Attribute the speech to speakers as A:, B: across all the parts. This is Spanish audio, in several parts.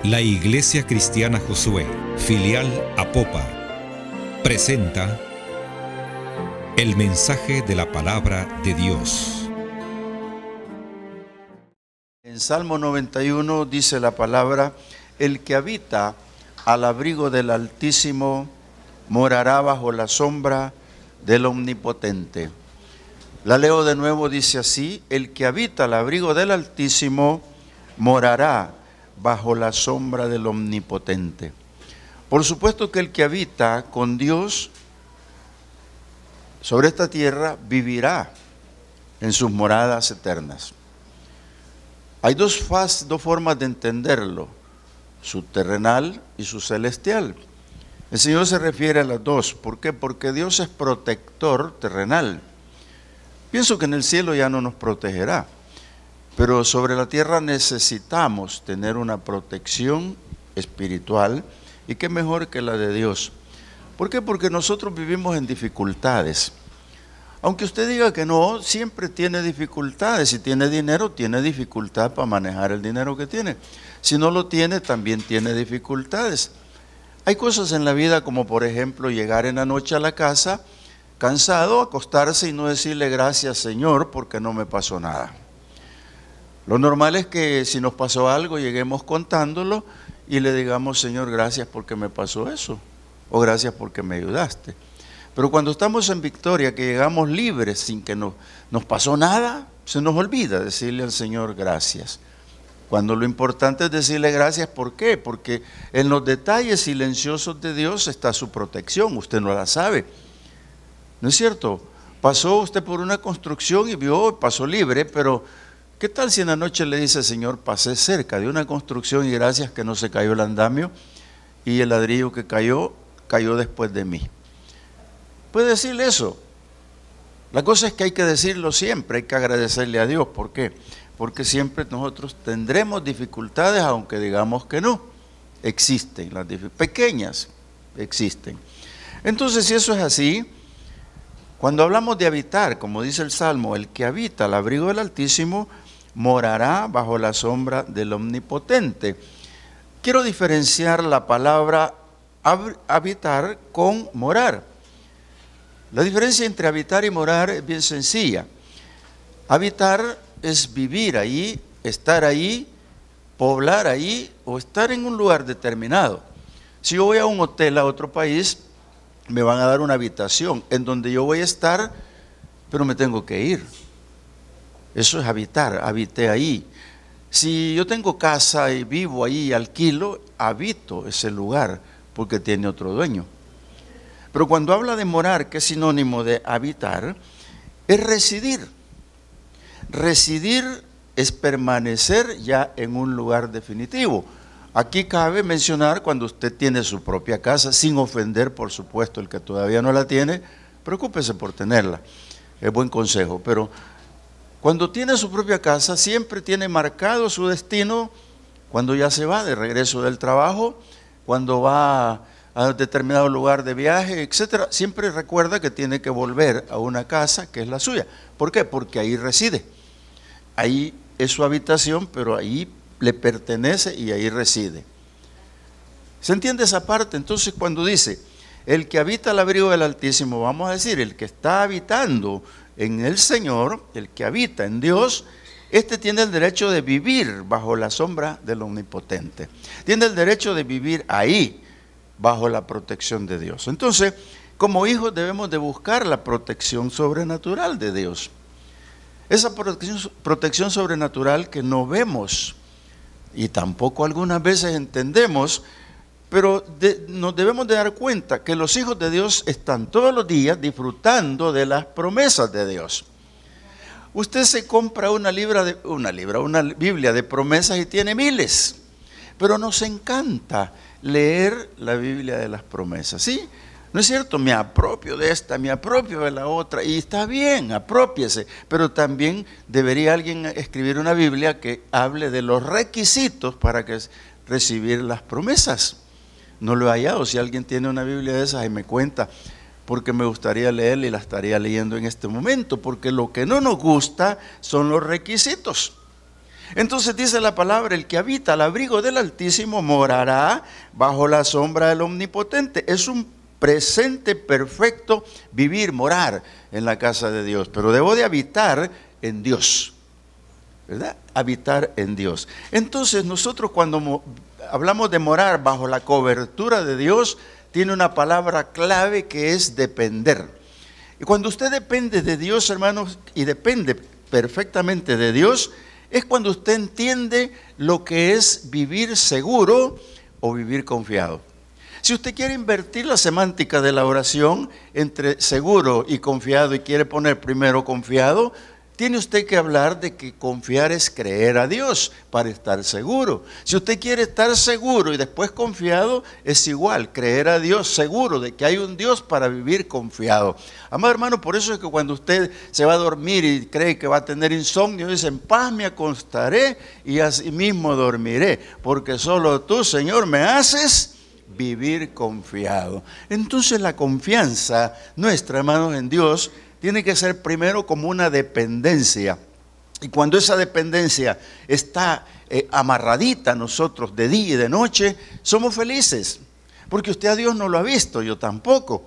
A: La Iglesia Cristiana Josué, filial Apopa, presenta el mensaje de la palabra de Dios.
B: En Salmo 91 dice la palabra: el que habita al abrigo del Altísimo morará bajo la sombra del Omnipotente. La leo de nuevo, dice así: el que habita al abrigo del Altísimo morará bajo la sombra del Omnipotente. Por supuesto que el que habita con Dios sobre esta tierra vivirá en sus moradas eternas. Hay dos formas de entenderlo: su terrenal y su celestial. El Señor se refiere a las dos. ¿Por qué? Porque Dios es protector terrenal. Pienso que en el cielo ya no nos protegerá, pero sobre la tierra necesitamos tener una protección espiritual, y qué mejor que la de Dios. ¿Por qué? Porque nosotros vivimos en dificultades. Aunque usted diga que no, siempre tiene dificultades. Si tiene dinero, tiene dificultad para manejar el dinero que tiene. Si no lo tiene, también tiene dificultades. Hay cosas en la vida como, por ejemplo, llegar en la noche a la casa cansado, acostarse y no decirle gracias, Señor, porque no me pasó nada. Lo normal es que si nos pasó algo, lleguemos contándolo y le digamos: Señor, gracias porque me pasó eso, o gracias porque me ayudaste. Pero cuando estamos en victoria, que llegamos libres sin que nos pasó nada, se nos olvida decirle al Señor gracias. Cuando lo importante es decirle gracias. ¿Por qué? Porque en los detalles silenciosos de Dios está su protección. Usted no la sabe, ¿no es cierto? Pasó usted por una construcción y vio, pasó libre, pero ¿qué tal si en la noche le dice: Señor, pasé cerca de una construcción y gracias que no se cayó el andamio y el ladrillo que cayó después de mí? Puede decirle eso. La cosa es que hay que decirlo siempre, hay que agradecerle a Dios. ¿Por qué? Porque siempre nosotros tendremos dificultades, aunque digamos que no. Existen las dificultades, pequeñas existen. Entonces, si eso es así, cuando hablamos de habitar, como dice el Salmo, el que habita al abrigo del Altísimo morará bajo la sombra del Omnipotente. Quiero diferenciar la palabra habitar con morar. La diferencia entre habitar y morar es bien sencilla. Habitar es vivir ahí, estar ahí, poblar ahí o estar en un lugar determinado. Si yo voy a un hotel a otro país, me van a dar una habitación en donde yo voy a estar, pero me tengo que ir. Eso es habitar, habité ahí. Si yo tengo casa y vivo ahí y alquilo, habito ese lugar porque tiene otro dueño. Pero cuando habla de morar, que es sinónimo de habitar, es residir. Residir es permanecer ya en un lugar definitivo. Aquí cabe mencionar cuando usted tiene su propia casa, sin ofender, por supuesto, el que todavía no la tiene, preocúpese por tenerla, es buen consejo. Pero cuando tiene su propia casa, siempre tiene marcado su destino cuando ya se va de regreso del trabajo, cuando va a determinado lugar de viaje, etcétera. Siempre recuerda que tiene que volver a una casa que es la suya. ¿Por qué? Porque ahí reside. Ahí es su habitación, pero ahí le pertenece y ahí reside. ¿Se entiende esa parte? Entonces, cuando dice el que habita al abrigo del Altísimo, vamos a decir el que está habitando en el Señor, el que habita en Dios, este tiene el derecho de vivir bajo la sombra del Omnipotente. Tiene el derecho de vivir ahí, bajo la protección de Dios. Entonces, como hijos debemos de buscar la protección sobrenatural de Dios. Esa protección sobrenatural que no vemos y tampoco algunas veces entendemos, pero nos debemos de dar cuenta que los hijos de Dios están todos los días disfrutando de las promesas de Dios. Usted se compra una Biblia de promesas y tiene miles, pero nos encanta leer la Biblia de las promesas, ¿sí? ¿No es cierto? Me apropio de esta, me apropio de la otra, y está bien, apropiese, pero también debería alguien escribir una Biblia que hable de los requisitos para recibir las promesas. No lo he hallado. Si alguien tiene una Biblia de esas y me cuenta, porque me gustaría leerla y la estaría leyendo en este momento, porque lo que no nos gusta son los requisitos. Entonces dice la palabra, el que habita al abrigo del Altísimo morará bajo la sombra del Omnipotente. Es un presente perfecto vivir, morar en la casa de Dios, pero debo de habitar en Dios, ¿verdad? Habitar en Dios. Entonces nosotros cuando hablamos de morar bajo la cobertura de Dios, tiene una palabra clave que es depender. Y cuando usted depende de Dios, hermanos, y depende perfectamente de Dios, es cuando usted entiende lo que es vivir seguro o vivir confiado. Si usted quiere invertir la semántica de la oración entre seguro y confiado y quiere poner primero confiado, tiene usted que hablar de que confiar es creer a Dios para estar seguro. Si usted quiere estar seguro y después confiado, es igual, creer a Dios seguro de que hay un Dios para vivir confiado. Amado hermano, por eso es que cuando usted se va a dormir y cree que va a tener insomnio, dice, en paz me acostaré y así mismo dormiré, porque solo tú, Señor, me haces vivir confiado. Entonces la confianza nuestra, hermanos, en Dios tiene que ser primero como una dependencia. Y cuando esa dependencia está amarradita a nosotros de día y de noche, somos felices. Porque usted a Dios no lo ha visto, yo tampoco.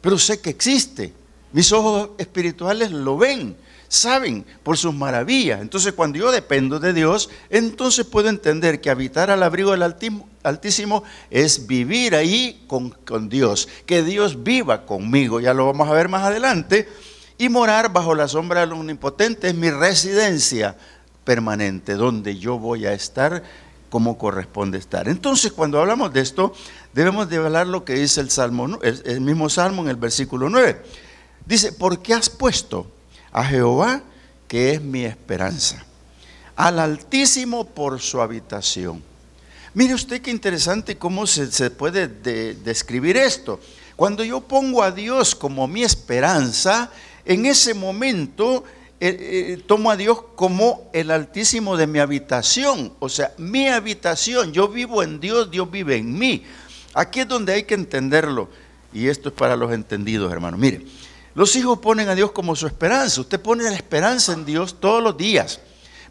B: Pero sé que existe. Mis ojos espirituales lo ven, saben por sus maravillas. Entonces cuando yo dependo de Dios, entonces puedo entender que habitar al abrigo del Altísimo es vivir ahí con Dios. Que Dios viva conmigo, ya lo vamos a ver más adelante. Y morar bajo la sombra del Omnipotente es mi residencia permanente, donde yo voy a estar como corresponde estar. Entonces, cuando hablamos de esto, debemos de hablar lo que dice el Salmo, el mismo Salmo en el versículo 9. Dice, ¿por qué has puesto a Jehová, que es mi esperanza, al Altísimo por su habitación? Mire usted qué interesante cómo se puede describir esto. Cuando yo pongo a Dios como mi esperanza, en ese momento tomo a Dios como el Altísimo de mi habitación. O sea, mi habitación, yo vivo en Dios, Dios vive en mí. Aquí es donde hay que entenderlo. Y esto es para los entendidos, hermanos. Mire, los hijos ponen a Dios como su esperanza. Usted pone la esperanza en Dios todos los días.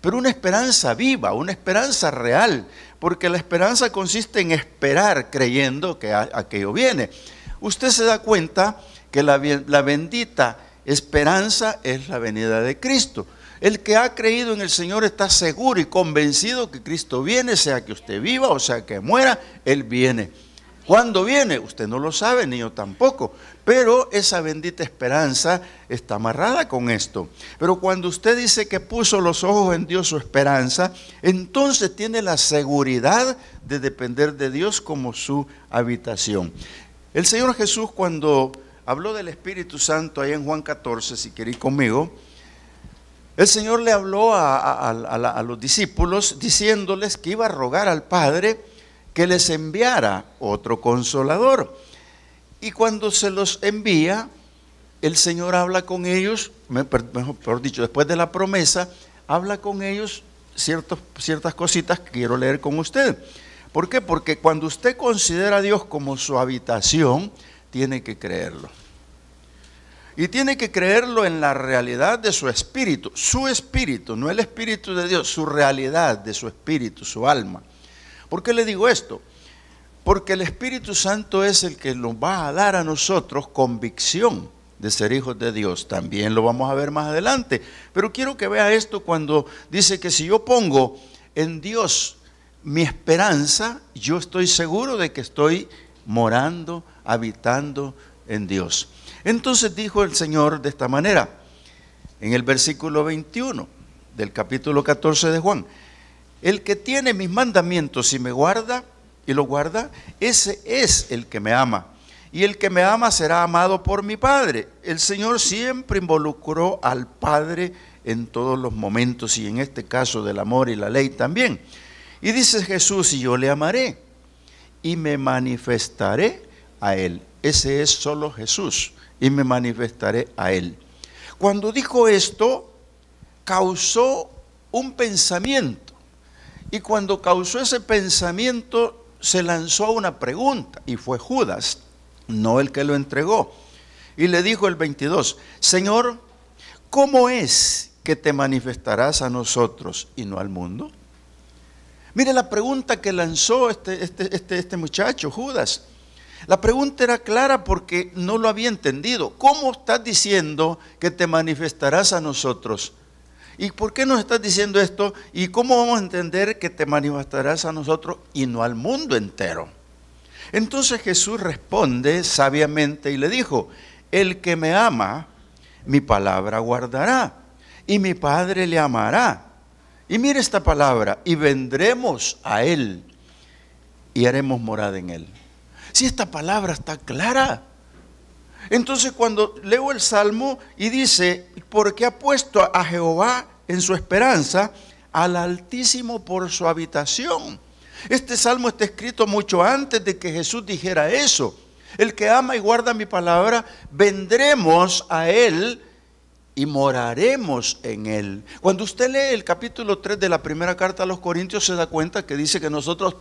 B: Pero una esperanza viva, una esperanza real. Porque la esperanza consiste en esperar creyendo que aquello viene. Usted se da cuenta que la bendita esperanza es la venida de Cristo. El que ha creído en el Señor está seguro y convencido que Cristo viene, sea que usted viva o sea que muera, Él viene. ¿Cuándo viene? Usted no lo sabe, ni yo tampoco. Pero esa bendita esperanza está amarrada con esto. Pero cuando usted dice que puso los ojos en Dios, su esperanza, entonces tiene la seguridad de depender de Dios como su habitación. El Señor Jesús, cuando habló del Espíritu Santo ahí en Juan 14, si quiere ir conmigo, el Señor le habló a los discípulos diciéndoles que iba a rogar al Padre que les enviara otro consolador. Y cuando se los envía, el Señor habla con ellos, mejor dicho, después de la promesa, habla con ellos ciertas cositas que quiero leer con usted. ¿Por qué? Porque cuando usted considera a Dios como su habitación, tiene que creerlo. Y tiene que creerlo en la realidad de su espíritu, no el espíritu de Dios, su realidad de su espíritu, su alma. ¿Por qué le digo esto? Porque el Espíritu Santo es el que nos va a dar a nosotros convicción de ser hijos de Dios. También lo vamos a ver más adelante. Pero quiero que vea esto cuando dice que si yo pongo en Dios mi esperanza, yo estoy seguro de que estoy morando, habitando en Dios. Entonces dijo el Señor de esta manera, en el versículo 21 del capítulo 14 de Juan: el que tiene mis mandamientos y me guarda, y lo guarda, ese es el que me ama. Y el que me ama será amado por mi Padre. El Señor siempre involucró al Padre en todos los momentos, y en este caso del amor y la ley también. Y dice Jesús: y yo le amaré y me manifestaré a él. Ese es solo Jesús, y me manifestaré a él. Cuando dijo esto, causó un pensamiento. Y cuando causó ese pensamiento, se lanzó a una pregunta, y fue Judas, no el que lo entregó. Y le dijo el 22, Señor, ¿cómo es que te manifestarás a nosotros y no al mundo? Mire la pregunta que lanzó este muchacho, Judas. La pregunta era clara porque no lo había entendido. ¿Cómo estás diciendo que te manifestarás a nosotros? ¿Y por qué nos estás diciendo esto? ¿Y cómo vamos a entender que te manifestarás a nosotros y no al mundo entero? Entonces Jesús responde sabiamente y le dijo: el que me ama, mi palabra guardará, y mi Padre le amará. Y mire esta palabra: y vendremos a él y haremos morada en él. Si esta palabra está clara. Entonces cuando leo el Salmo y dice: porque ha puesto a Jehová en su esperanza, al Altísimo por su habitación. Este Salmo está escrito mucho antes de que Jesús dijera eso. El que ama y guarda mi palabra, vendremos a él y moraremos en él. Cuando usted lee el capítulo 3 de la primera carta a los Corintios, se da cuenta que dice que nosotros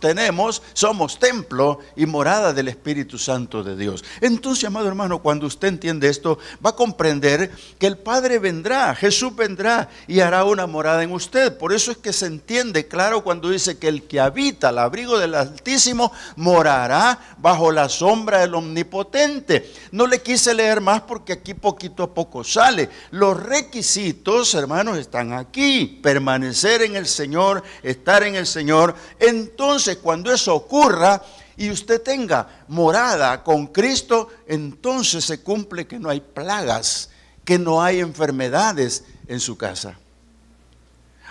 B: somos templo y morada del Espíritu Santo de Dios. Entonces, amado hermano, cuando usted entiende esto, va a comprender que el Padre vendrá, Jesús vendrá y hará una morada en usted. Por eso es que se entiende claro cuando dice que el que habita al abrigo del Altísimo morará bajo la sombra del Omnipotente. No le quise leer más porque aquí poquito a poco sale. Los requisitos, hermanos, están aquí: permanecer en el Señor, estar en el Señor. Entonces, cuando eso ocurra y usted tenga morada con Cristo, entonces se cumple que no hay plagas, que no hay enfermedades en su casa.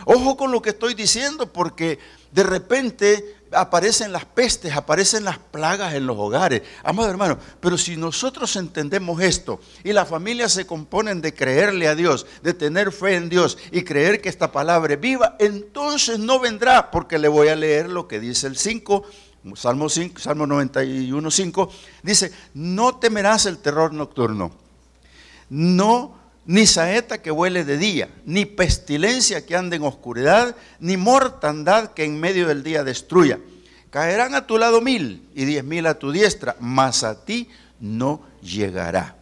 B: Ojo con lo que estoy diciendo, porque de repente aparecen las pestes, aparecen las plagas en los hogares. Amado hermano, pero si nosotros entendemos esto y las familias se componen de creerle a Dios, de tener fe en Dios y creer que esta palabra es viva, entonces no vendrá, porque le voy a leer lo que dice el 5, Salmo 91, 5, dice: no temerás el terror nocturno, ni saeta que vuele de día, ni pestilencia que ande en oscuridad, ni mortandad que en medio del día destruya. Caerán a tu lado 1000 y 10,000 a tu diestra, mas a ti no llegará.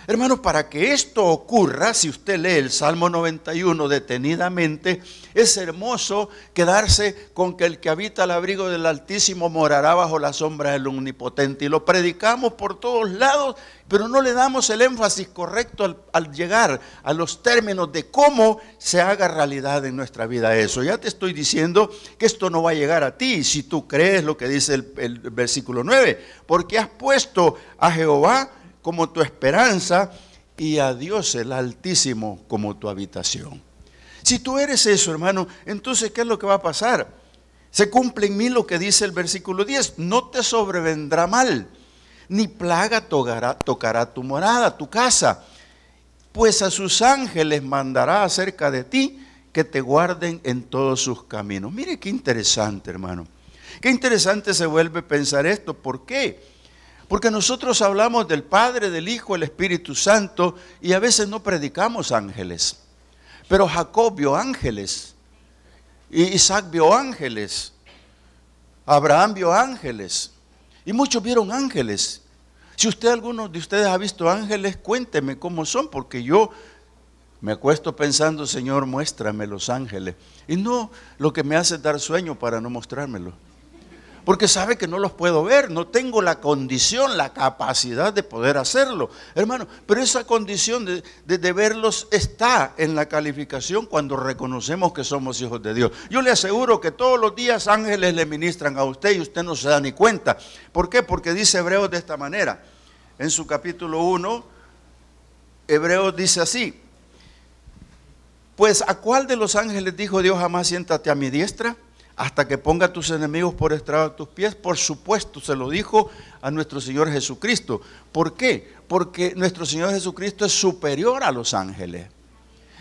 B: Hermanos, para que esto ocurra, si usted lee el Salmo 91 detenidamente, es hermoso quedarse con que el que habita al abrigo del Altísimo morará bajo la sombra del Omnipotente. Y lo predicamos por todos lados, pero no le damos el énfasis correcto al llegar a los términos de cómo se haga realidad en nuestra vida eso. Ya te estoy diciendo que esto no va a llegar a ti si tú crees lo que dice el versículo 9. Porque has puesto a Jehová como tu esperanza y a Dios el Altísimo como tu habitación. Si tú eres eso, hermano, entonces ¿qué es lo que va a pasar? Se cumple en mí lo que dice el versículo 10: no te sobrevendrá mal, ni plaga tocará tu morada, tu casa, pues a sus ángeles mandará acerca de ti que te guarden en todos sus caminos. Mire qué interesante, hermano. Qué interesante se vuelve pensar esto. ¿Por qué? Porque nosotros hablamos del Padre, del Hijo, del Espíritu Santo y a veces no predicamos ángeles. Pero Jacob vio ángeles, y Isaac vio ángeles, Abraham vio ángeles y muchos vieron ángeles. Si alguno de ustedes ha visto ángeles, cuénteme cómo son, porque yo me acuesto pensando: Señor, muéstrame los ángeles. Y no, lo que me hace es dar sueño para no mostrármelo. Porque sabe que no los puedo ver, no tengo la condición, la capacidad de poder hacerlo, hermano. Pero esa condición de verlos está en la calificación cuando reconocemos que somos hijos de Dios. Yo le aseguro que todos los días ángeles le ministran a usted y usted no se da ni cuenta. ¿Por qué? Porque dice Hebreos de esta manera. En su capítulo 1, Hebreos dice así: pues ¿a cuál de los ángeles dijo Dios jamás siéntate a mi diestra, hasta que ponga a tus enemigos por estrado de tus pies? Por supuesto, se lo dijo a nuestro Señor Jesucristo. ¿Por qué? Porque nuestro Señor Jesucristo es superior a los ángeles.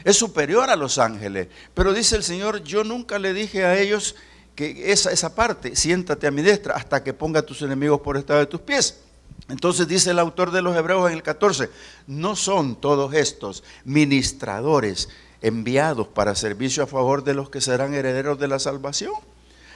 B: Es superior a los ángeles. Pero dice el Señor: yo nunca le dije a ellos que esa parte, siéntate a mi diestra hasta que ponga a tus enemigos por estrado de tus pies. Entonces dice el autor de los Hebreos en el 14: ¿no son todos estos ministradores enviados para servicio a favor de los que serán herederos de la salvación?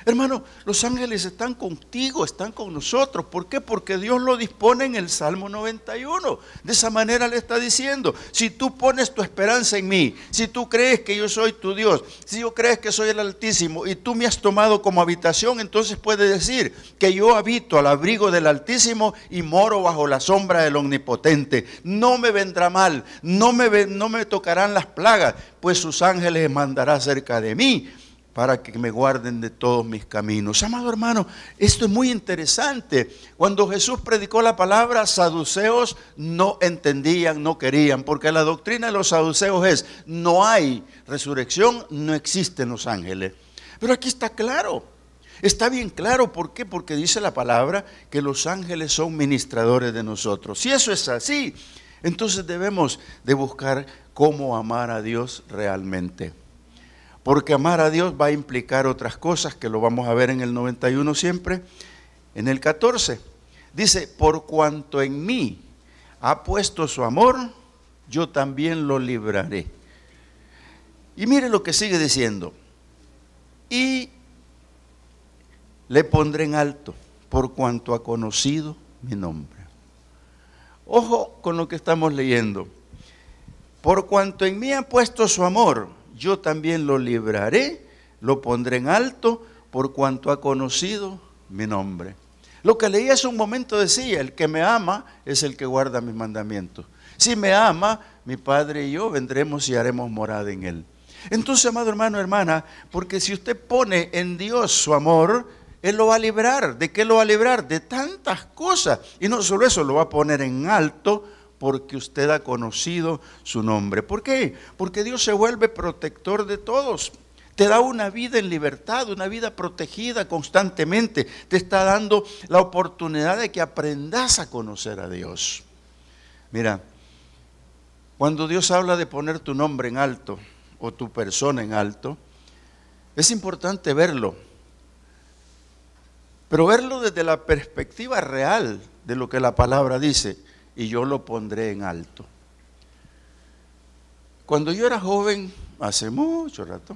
B: Hermano, los ángeles están contigo, están con nosotros. ¿Por qué? Porque Dios lo dispone en el Salmo 91. De esa manera le está diciendo, si tú pones tu esperanza en mí, si tú crees que yo soy tu Dios, si yo crees que soy el Altísimo y tú me has tomado como habitación, entonces puedes decir que yo habito al abrigo del Altísimo y moro bajo la sombra del Omnipotente. No me vendrá mal, no me tocarán las plagas, pues sus ángeles mandará cerca de mí, para que me guarden de todos mis caminos. Amado hermano, esto es muy interesante. Cuando Jesús predicó la palabra, saduceos no entendían, no querían, porque la doctrina de los saduceos es, no hay resurrección, no existen los ángeles. Pero aquí está claro, está bien claro. ¿Por qué? Porque dice la palabra que los ángeles son ministradores de nosotros. Si eso es así, entonces debemos de buscar cómo amar a Dios realmente. Porque amar a Dios va a implicar otras cosas que lo vamos a ver en el 91 siempre. En el 14 dice, por cuanto en mí ha puesto su amor, yo también lo libraré. Y mire lo que sigue diciendo. Y le pondré en alto por cuanto ha conocido mi nombre. Ojo con lo que estamos leyendo. Por cuanto en mí ha puesto su amor, yo también lo libraré, lo pondré en alto, por cuanto ha conocido mi nombre. Lo que leí hace un momento decía, el que me ama es el que guarda mis mandamientos. Si me ama, mi Padre y yo vendremos y haremos morada en él. Entonces, amado hermano, hermana, porque si usted pone en Dios su amor, Él lo va a librar. ¿De qué lo va a librar? De tantas cosas. Y no solo eso, lo va a poner en alto, porque usted ha conocido su nombre. ¿Por qué? Porque Dios se vuelve protector de todos. Te da una vida en libertad, una vida protegida constantemente. Te está dando la oportunidad de que aprendas a conocer a Dios. Mira, cuando Dios habla de poner tu nombre en alto o tu persona en alto, es importante verlo. Pero verlo desde la perspectiva real de lo que la palabra dice. Y yo lo pondré en alto. Cuando yo era joven, hace mucho rato,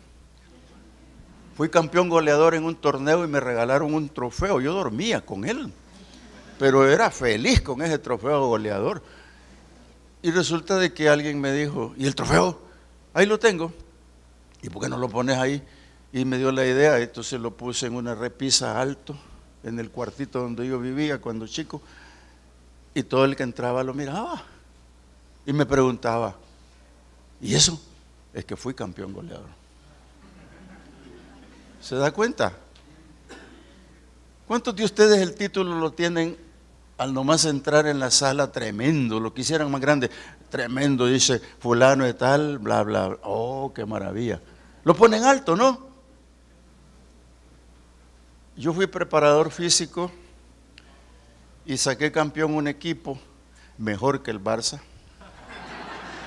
B: fui campeón goleador en un torneo y me regalaron un trofeo. Yo dormía con él, pero era feliz con ese trofeo goleador. Y resulta de que alguien me dijo, ¿y el trofeo? Ahí lo tengo. ¿Y por qué no lo pones ahí? Y me dio la idea, entonces lo puse en una repisa alto, en el cuartito donde yo vivía cuando chico. Y todo el que entraba lo miraba y me preguntaba, ¿y eso? Es que fui campeón goleador. ¿Se da cuenta? ¿Cuántos de ustedes el título lo tienen al nomás entrar en la sala? Tremendo, lo quisieran más grande. Tremendo, dice fulano de tal, bla, bla. Oh, qué maravilla. Lo ponen alto, ¿no? Yo fui preparador físico y saqué campeón un equipo mejor que el Barça.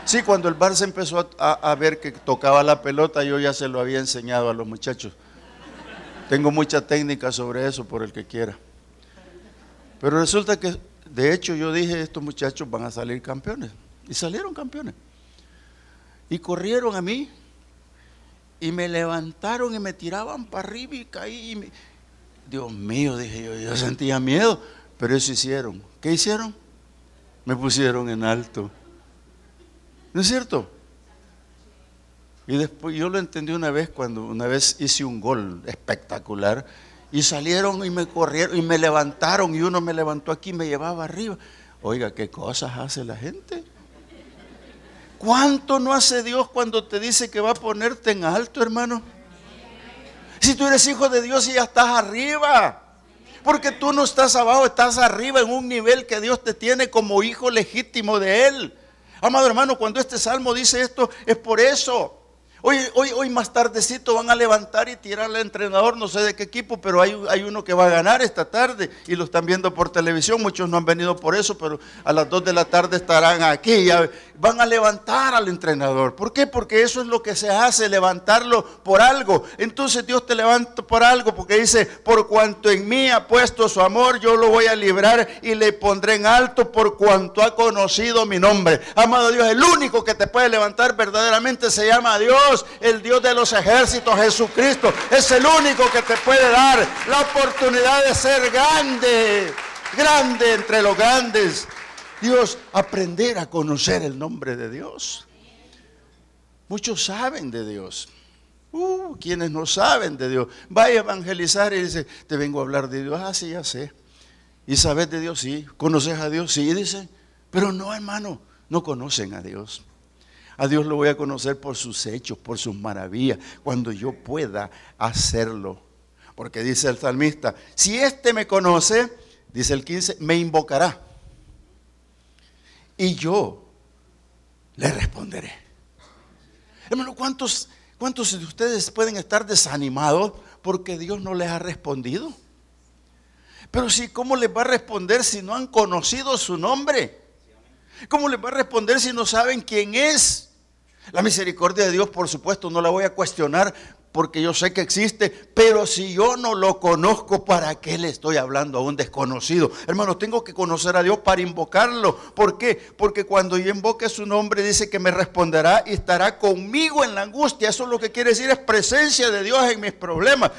B: Sí, cuando el Barça empezó a ver que tocaba la pelota, yo ya se lo había enseñado a los muchachos. Tengo mucha técnica sobre eso por el que quiera. Pero resulta que, de hecho, yo dije, estos muchachos van a salir campeones. Y salieron campeones. Y corrieron a mí, y me levantaron y me tiraban para arriba y caí. Dios mío, dije yo sentía miedo. Pero eso hicieron. ¿Qué hicieron? Me pusieron en alto. ¿No es cierto? Y después yo lo entendí una vez cuando una vez hice un gol espectacular y salieron y me corrieron y me levantaron y uno me levantó aquí y me llevaba arriba. Oiga, ¿qué cosas hace la gente? ¿Cuánto no hace Dios cuando te dice que va a ponerte en alto, hermano? Si tú eres hijo de Dios y ya estás arriba. Porque tú no estás abajo, estás arriba en un nivel que Dios te tiene como hijo legítimo de Él. Amado hermano, cuando este salmo dice esto, es por eso. Hoy más tardecito van a levantar y tirar al entrenador, no sé de qué equipo, pero hay uno que va a ganar esta tarde y lo están viendo por televisión. Muchos no han venido por eso, pero a las 2 de la tarde estarán aquí. Ya van a levantar al entrenador. ¿Por qué? Porque eso es lo que se hace, levantarlo por algo. Entonces Dios te levanta por algo, porque dice, por cuanto en mí ha puesto su amor, yo lo voy a librar y le pondré en alto por cuanto ha conocido mi nombre. Amado Dios, el único que te puede levantar verdaderamente se llama Dios. Dios, el Dios de los ejércitos, Jesucristo. Es el único que te puede dar la oportunidad de ser grande, grande entre los grandes. Dios, aprender a conocer el nombre de Dios. Muchos saben de Dios. Quienes no saben de Dios, vaya a evangelizar y dice, te vengo a hablar de Dios. Sí, ya sé. ¿Y sabes de Dios? Sí. ¿Conoces a Dios? Sí, dice. Pero no, hermano, no conocen a Dios. A Dios lo voy a conocer por sus hechos, por sus maravillas, cuando yo pueda hacerlo. Porque dice el salmista, si éste me conoce, dice el 15, me invocará. Y yo le responderé. Hermano, ¿cuántos de ustedes pueden estar desanimados porque Dios no les ha respondido? Pero sí, ¿cómo les va a responder si no han conocido su nombre? ¿Cómo les va a responder si no saben quién es? La misericordia de Dios, por supuesto, no la voy a cuestionar porque yo sé que existe, pero si yo no lo conozco, ¿para qué le estoy hablando a un desconocido? Hermanos, tengo que conocer a Dios para invocarlo. ¿Por qué? Porque cuando yo invoque su nombre, dice que me responderá y estará conmigo en la angustia. Eso es lo que quiere decir, es presencia de Dios en mis problemas,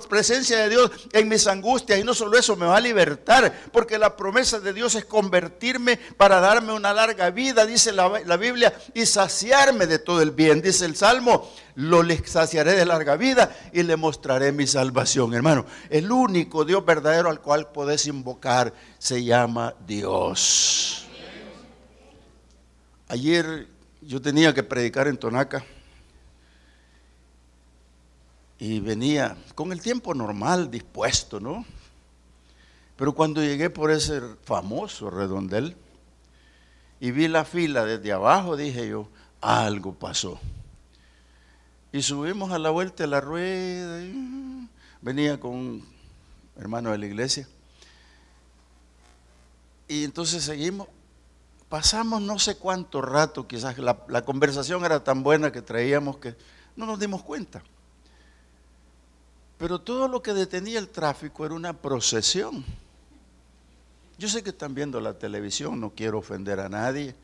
B: presencia de Dios en mis angustias. Y no solo eso, me va a libertar, porque la promesa de Dios es convertirme para darme una larga vida, dice la Biblia, y saciarme de todo el bien. Dice el Salmo, lo le saciaré de larga vida y le mostraré mi salvación. Hermano, el único Dios verdadero al cual podés invocar se llama Dios. Ayer yo tenía que predicar en Tonaca y venía con el tiempo normal, dispuesto, ¿no? Pero cuando llegué por ese famoso redondel y vi la fila desde abajo, dije yo, algo pasó. Y subimos a la vuelta de la rueda, y venía con un hermano de la iglesia. Y entonces seguimos, pasamos no sé cuánto rato, quizás la conversación era tan buena que traíamos que no nos dimos cuenta. Pero todo lo que detenía el tráfico era una procesión. Yo sé que están viendo la televisión, no quiero ofender a nadie.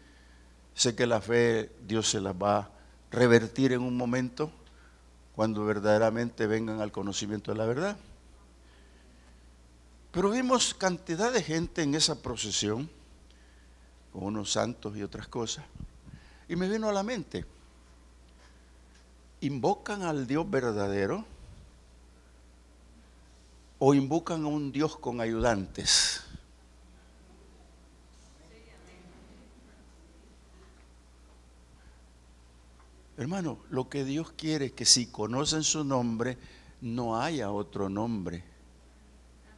B: Sé que la fe Dios se las va a revertir en un momento, cuando verdaderamente vengan al conocimiento de la verdad. Pero vimos cantidad de gente en esa procesión, con unos santos y otras cosas, y me vino a la mente, ¿invocan al Dios verdadero o invocan a un Dios con ayudantes? Hermano, lo que Dios quiere es que si conocen su nombre, no haya otro nombre,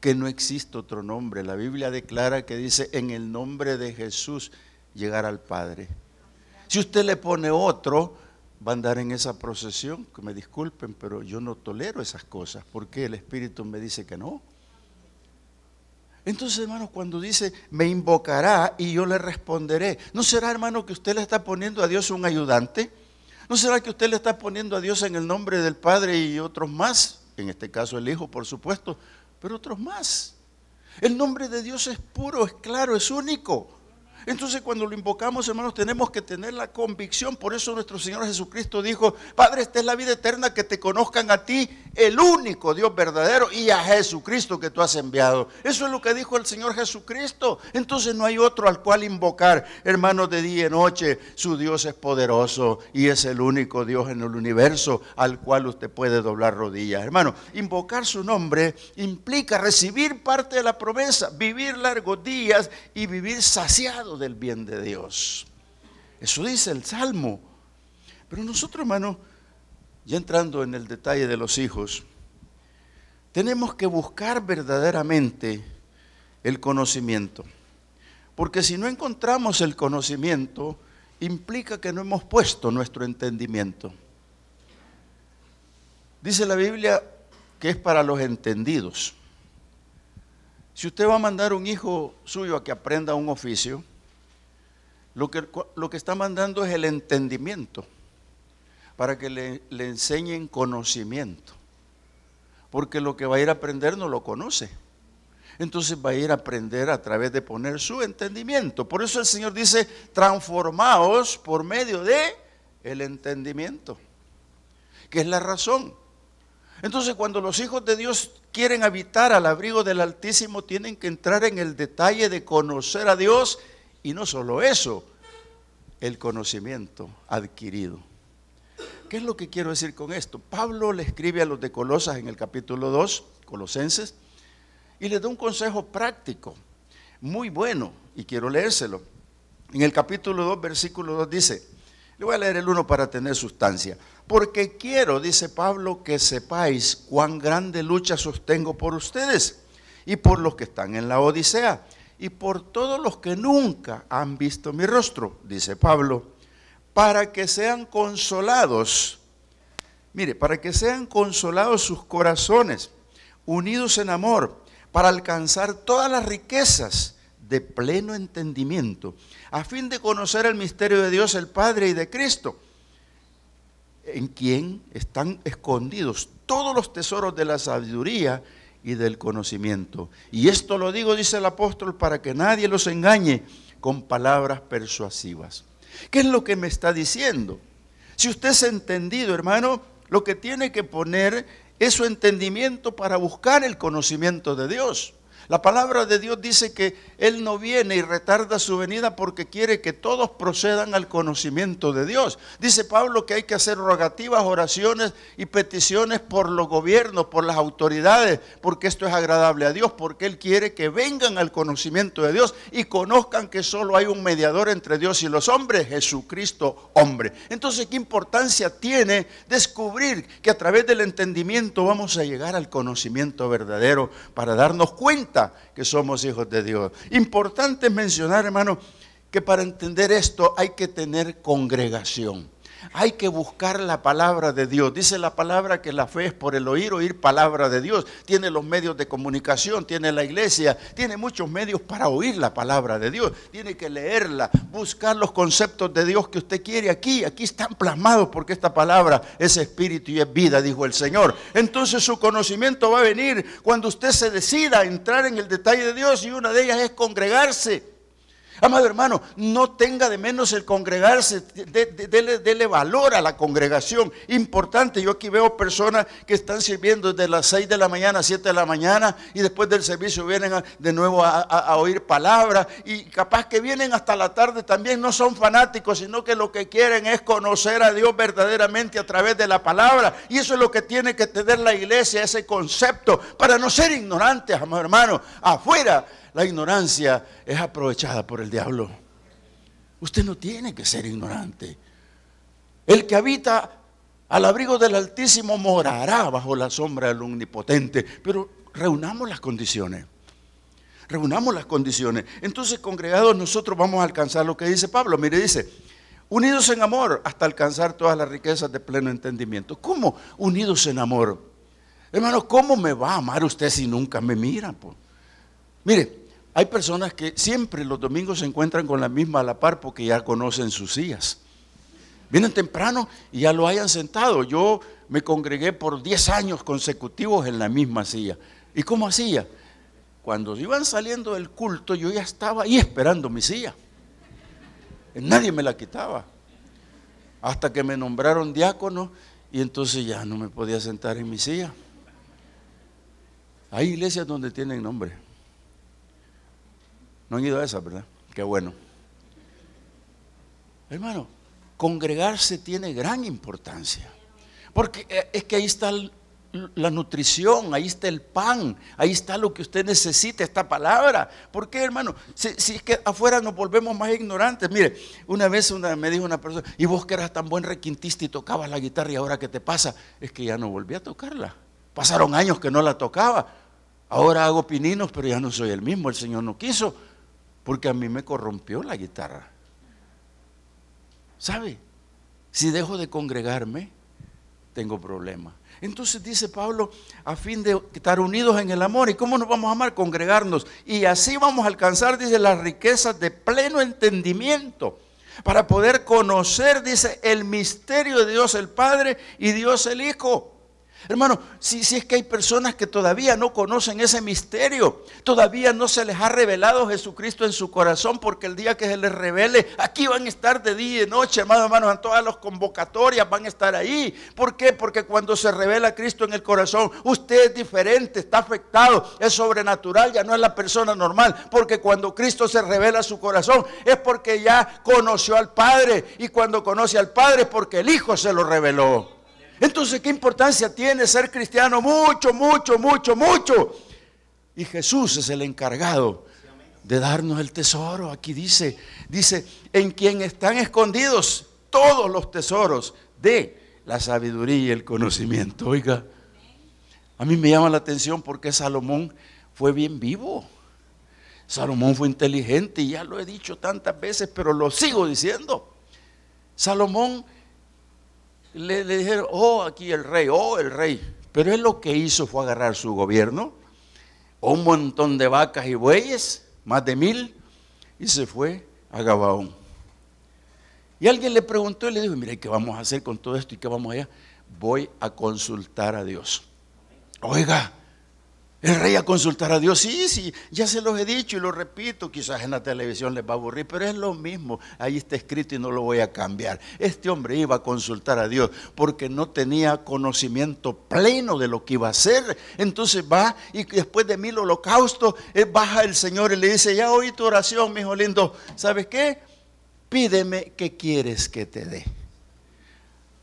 B: que no existe otro nombre. La Biblia declara que dice, en el nombre de Jesús llegar al Padre. Si usted le pone otro, va a andar en esa procesión, que me disculpen, pero yo no tolero esas cosas, porque el Espíritu me dice que no. Entonces, hermano, cuando dice, me invocará y yo le responderé, ¿no será, hermano, que usted le está poniendo a Dios un ayudante? ¿No será que usted le está poniendo a Dios en el nombre del Padre y otros más? En este caso el Hijo, por supuesto, pero otros más. El nombre de Dios es puro, es claro, es único. Entonces cuando lo invocamos, hermanos, tenemos que tener la convicción. Por eso nuestro Señor Jesucristo dijo, Padre, esta es la vida eterna, que te conozcan a ti, el único Dios verdadero, y a Jesucristo que tú has enviado. Eso es lo que dijo el Señor Jesucristo. Entonces no hay otro al cual invocar, hermanos, de día y noche. Su Dios es poderoso y es el único Dios en el universo al cual usted puede doblar rodillas. Hermano, invocar su nombre implica recibir parte de la promesa, vivir largos días y vivir saciado del bien de Dios. Eso dice el Salmo. Pero nosotros, hermano, ya entrando en el detalle de los hijos, tenemos que buscar verdaderamente el conocimiento, porque si no encontramos el conocimiento, implica que no hemos puesto nuestro entendimiento. Dice la Biblia que es para los entendidos. Si usted va a mandar un hijo suyo a que aprenda un oficio, lo que está mandando es el entendimiento, para que le enseñen conocimiento, porque lo que va a ir a aprender no lo conoce. Entonces va a ir a aprender a través de poner su entendimiento. Por eso el Señor dice, transformaos por medio de el entendimiento. que es la razón. Entonces, cuando los hijos de Dios quieren habitar al abrigo del Altísimo, tienen que entrar en el detalle de conocer a Dios, y no solo eso, el conocimiento adquirido. ¿Qué es lo que quiero decir con esto? Pablo le escribe a los de Colosas en el capítulo 2, Colosenses, y les da un consejo práctico, muy bueno, y quiero leérselo. En el capítulo 2, versículo 2 dice, le voy a leer el 1 para tener sustancia. Porque quiero, dice Pablo, que sepáis cuán grande lucha sostengo por ustedes y por los que están en la Odisea y por todos los que nunca han visto mi rostro, dice Pablo, para que sean consolados. Mire, para que sean consolados sus corazones, unidos en amor, para alcanzar todas las riquezas de pleno entendimiento, a fin de conocer el misterio de Dios el Padre y de Cristo, en quien están escondidos todos los tesoros de la sabiduría y del conocimiento. Y esto lo digo, dice el apóstol, para que nadie los engañe con palabras persuasivas. ¿Qué es lo que me está diciendo? Si usted es entendido, hermano, lo que tiene que poner es su entendimiento para buscar el conocimiento de Dios. La palabra de Dios dice que Él no viene y retarda su venida porque quiere que todos procedan al conocimiento de Dios. Dice Pablo que hay que hacer rogativas, oraciones y peticiones por los gobiernos, por las autoridades, porque esto es agradable a Dios, porque Él quiere que vengan al conocimiento de Dios y conozcan que solo hay un mediador entre Dios y los hombres, Jesucristo hombre. Entonces, ¿qué importancia tiene descubrir que a través del entendimiento vamos a llegar al conocimiento verdadero para darnos cuenta que somos hijos de Dios? Importante es mencionar, hermano, que para entender esto hay que tener congregación. Hay que buscar la palabra de Dios. Dice la palabra que la fe es por el oír palabra de Dios. Tiene los medios de comunicación, tiene la iglesia, tiene muchos medios para oír la palabra de Dios. Tiene que leerla, buscar los conceptos de Dios que usted quiere aquí. Aquí están plasmados porque esta palabra es espíritu y es vida, dijo el Señor. Entonces su conocimiento va a venir cuando usted se decida a entrar en el detalle de Dios, y una de ellas es congregarse. Amado hermano, no tenga de menos el congregarse, dele valor a la congregación. Importante, yo aquí veo personas que están sirviendo desde las 6 de la mañana a 7 de la mañana y después del servicio vienen de nuevo a oír palabra, y capaz que vienen hasta la tarde también. No son fanáticos, sino que lo que quieren es conocer a Dios verdaderamente a través de la palabra, y eso es lo que tiene que tener la iglesia, ese concepto, para no ser ignorantes, amado hermano. Afuera la ignorancia es aprovechada por el diablo. Usted no tiene que ser ignorante. El que habita al abrigo del Altísimo morará bajo la sombra del Omnipotente. Pero reunamos las condiciones. Reunamos las condiciones. Entonces, congregados, nosotros vamos a alcanzar lo que dice Pablo. Mire, dice, unidos en amor hasta alcanzar todas las riquezas de pleno entendimiento. ¿Cómo unidos en amor? Hermano, ¿cómo me va a amar usted si nunca me mira? Pues? Mire, hay personas que siempre los domingos se encuentran con la misma a la par porque ya conocen sus sillas. Vienen temprano y ya lo hayan sentado. Yo me congregué por 10 años consecutivos en la misma silla. ¿Y cómo hacía? Cuando iban saliendo del culto, yo ya estaba ahí esperando mi silla. Nadie me la quitaba. Hasta que me nombraron diácono y entonces ya no me podía sentar en mi silla. Hay iglesias donde tienen nombre. No han ido a esa, ¿verdad? Qué bueno. Hermano, congregarse tiene gran importancia. Porque es que ahí está la nutrición, ahí está el pan, ahí está lo que usted necesita, esta palabra. ¿Por qué, hermano? Si es que afuera nos volvemos más ignorantes. Mire, una vez me dijo una persona, y vos que eras tan buen requintista y tocabas la guitarra, ¿y ahora qué te pasa? Es que ya no volví a tocarla. Pasaron años que no la tocaba. Ahora hago pininos, pero ya no soy el mismo. El Señor no quiso, porque a mí me corrompió la guitarra. ¿Sabe? Si dejo de congregarme, tengo problemas. Entonces dice Pablo, a fin de estar unidos en el amor. ¿Y cómo nos vamos a amar? Congregarnos. Y así vamos a alcanzar, dice, las riquezas de pleno entendimiento, para poder conocer, dice, el misterio de Dios el Padre y Dios el Hijo. Hermano, si es que hay personas que todavía no conocen ese misterio, todavía no se les ha revelado Jesucristo en su corazón, porque el día que se les revele, aquí van a estar de día y de noche, hermanos, en todas las convocatorias van a estar ahí. ¿Por qué? Porque cuando se revela Cristo en el corazón, usted es diferente, está afectado, es sobrenatural, ya no es la persona normal, porque cuando Cristo se revela a su corazón, es porque ya conoció al Padre, y cuando conoce al Padre, es porque el Hijo se lo reveló. Entonces, ¿qué importancia tiene ser cristiano? Mucho, mucho, mucho, mucho. Y Jesús es el encargado de darnos el tesoro. Aquí dice, en quien están escondidos todos los tesoros de la sabiduría y el conocimiento. Oiga, a mí me llama la atención porque Salomón fue bien vivo. Salomón fue inteligente y ya lo he dicho tantas veces, pero lo sigo diciendo. Salomón le dijeron, aquí el rey. Pero él lo que hizo fue agarrar su gobierno, un montón de vacas y bueyes, más de 1000, y se fue a Gabaón. Y alguien le preguntó y le dijo, mira, ¿qué vamos a hacer con todo esto y qué vamos allá? Voy a consultar a Dios. Oiga, el rey a consultar a Dios, sí, ya se los he dicho y lo repito, quizás en la televisión les va a aburrir, pero es lo mismo, ahí está escrito y no lo voy a cambiar. Este hombre iba a consultar a Dios porque no tenía conocimiento pleno de lo que iba a hacer. Entonces va y después de 1000 holocaustos, baja el Señor y le dice, ya oí tu oración, mi hijo lindo, ¿sabes qué? Pídeme qué quieres que te dé.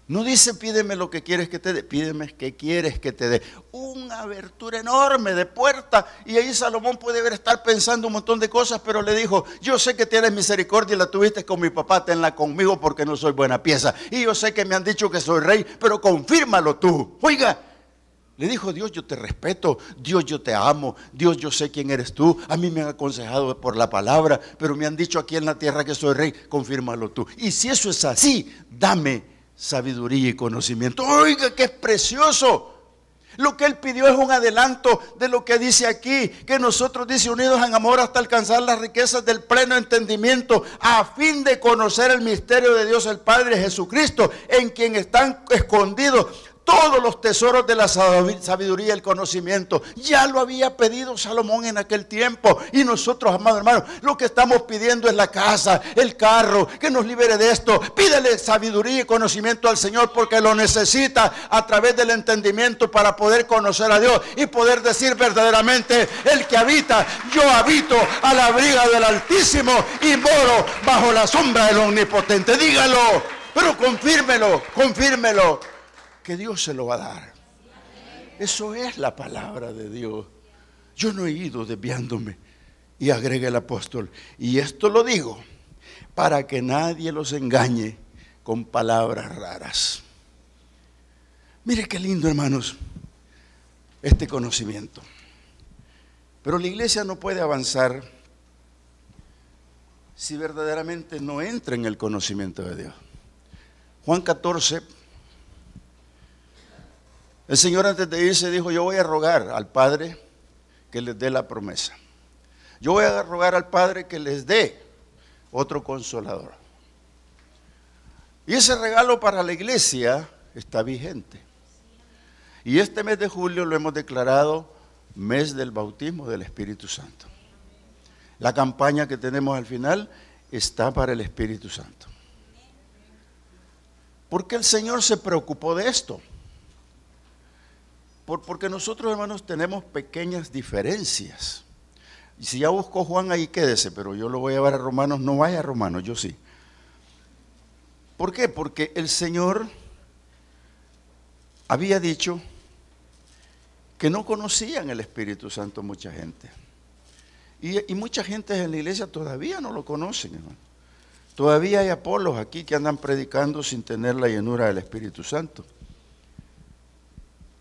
B: No dice pídeme lo que quieres que te dé, pídeme qué quieres que te dé. Una abertura enorme de puerta, y ahí Salomón puede estar pensando un montón de cosas, pero le dijo, yo sé que tienes misericordia y la tuviste con mi papá, tenla conmigo porque no soy buena pieza. Y yo sé que me han dicho que soy rey, pero confírmalo tú. Oiga, le dijo Dios, yo te respeto, Dios, yo te amo, Dios, yo sé quién eres tú, a mí me han aconsejado por la palabra, pero me han dicho aquí en la tierra que soy rey, confírmalo tú. Y si eso es así, dame sabiduría y conocimiento. Oiga, que es precioso. Lo que él pidió es un adelanto de lo que dice aquí, que nosotros, dice, unidos en amor hasta alcanzar las riquezas del pleno entendimiento, a fin de conocer el misterio de Dios el Padre, Jesucristo, en quien están escondidos todos los tesoros de la sabiduría y el conocimiento. Ya lo había pedido Salomón en aquel tiempo. Y nosotros, amados hermanos, lo que estamos pidiendo es la casa, el carro, que nos libere de esto. Pídele sabiduría y conocimiento al Señor, porque lo necesita a través del entendimiento para poder conocer a Dios y poder decir verdaderamente, el que habita, yo habito a la abrigo del Altísimo y moro bajo la sombra del Omnipotente. Dígalo, pero confírmelo. Que Dios se lo va a dar. Eso es la palabra de Dios. Yo no he ido desviándome. Y agrega el apóstol, y esto lo digo para que nadie los engañe con palabras raras. Mire qué lindo, hermanos, este conocimiento. Pero la iglesia no puede avanzar si verdaderamente no entra en el conocimiento de Dios. Juan 14. El Señor antes de irse dijo, yo voy a rogar al Padre que les dé la promesa. Yo voy a rogar al Padre que les dé otro consolador. Y ese regalo para la iglesia está vigente. Y este mes de julio lo hemos declarado mes del bautismo del Espíritu Santo. La campaña que tenemos al final está para el Espíritu Santo. ¿Por qué el Señor se preocupó de esto? Porque nosotros, hermanos, tenemos pequeñas diferencias. Y si ya buscó Juan, ahí quédese, pero yo lo voy a llevar a Romanos. No vaya a Romanos, yo sí. ¿Por qué? Porque el Señor había dicho que no conocían el Espíritu Santo mucha gente. Y mucha gente en la iglesia todavía no lo conocen, hermano. Todavía hay Apolos aquí que andan predicando sin tener la llenura del Espíritu Santo.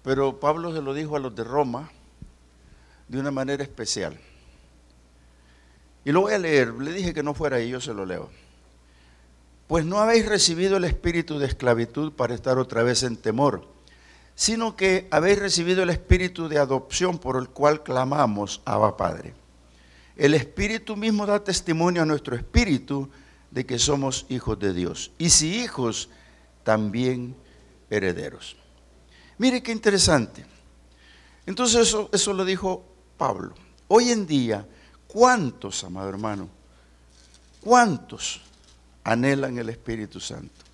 B: Pero Pablo se lo dijo a los de Roma de una manera especial. Y lo voy a leer, le dije que no fuera ahí, yo se lo leo. Pues no habéis recibido el espíritu de esclavitud para estar otra vez en temor, sino que habéis recibido el espíritu de adopción por el cual clamamos, Abba Padre. El Espíritu mismo da testimonio a nuestro espíritu de que somos hijos de Dios. Y si hijos, también herederos. Mire qué interesante. Entonces eso lo dijo Pablo. Hoy en día, ¿cuántos, amado hermano, cuántos anhelan el Espíritu Santo?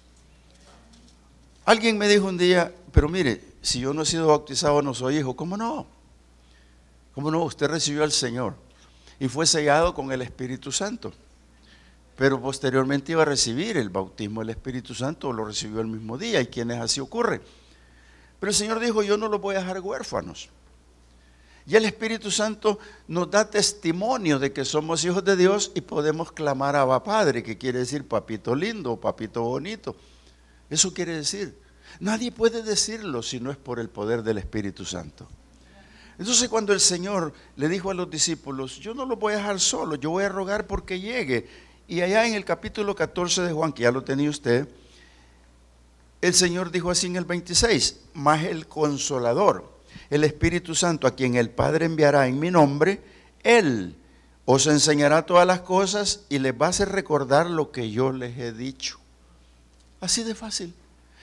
B: Alguien me dijo un día, pero mire, si yo no he sido bautizado no soy hijo. ¿Cómo no? ¿Cómo no? Usted recibió al Señor y fue sellado con el Espíritu Santo. Pero posteriormente iba a recibir el bautismo del Espíritu Santo, lo recibió el mismo día, y quienes así ocurre. Pero el Señor dijo, yo no los voy a dejar huérfanos. Y el Espíritu Santo nos da testimonio de que somos hijos de Dios y podemos clamar a Abba Padre, que quiere decir papito lindo o papito bonito. Eso quiere decir. Nadie puede decirlo si no es por el poder del Espíritu Santo. Entonces cuando el Señor le dijo a los discípulos, yo no los voy a dejar solos, yo voy a rogar porque llegue. Y allá en el capítulo 14 de Juan, que ya lo tenía usted, el Señor dijo así en el 26, mas el Consolador, el Espíritu Santo, a quien el Padre enviará en mi nombre, Él os enseñará todas las cosas y les va a hacer recordar lo que yo les he dicho. Así de fácil.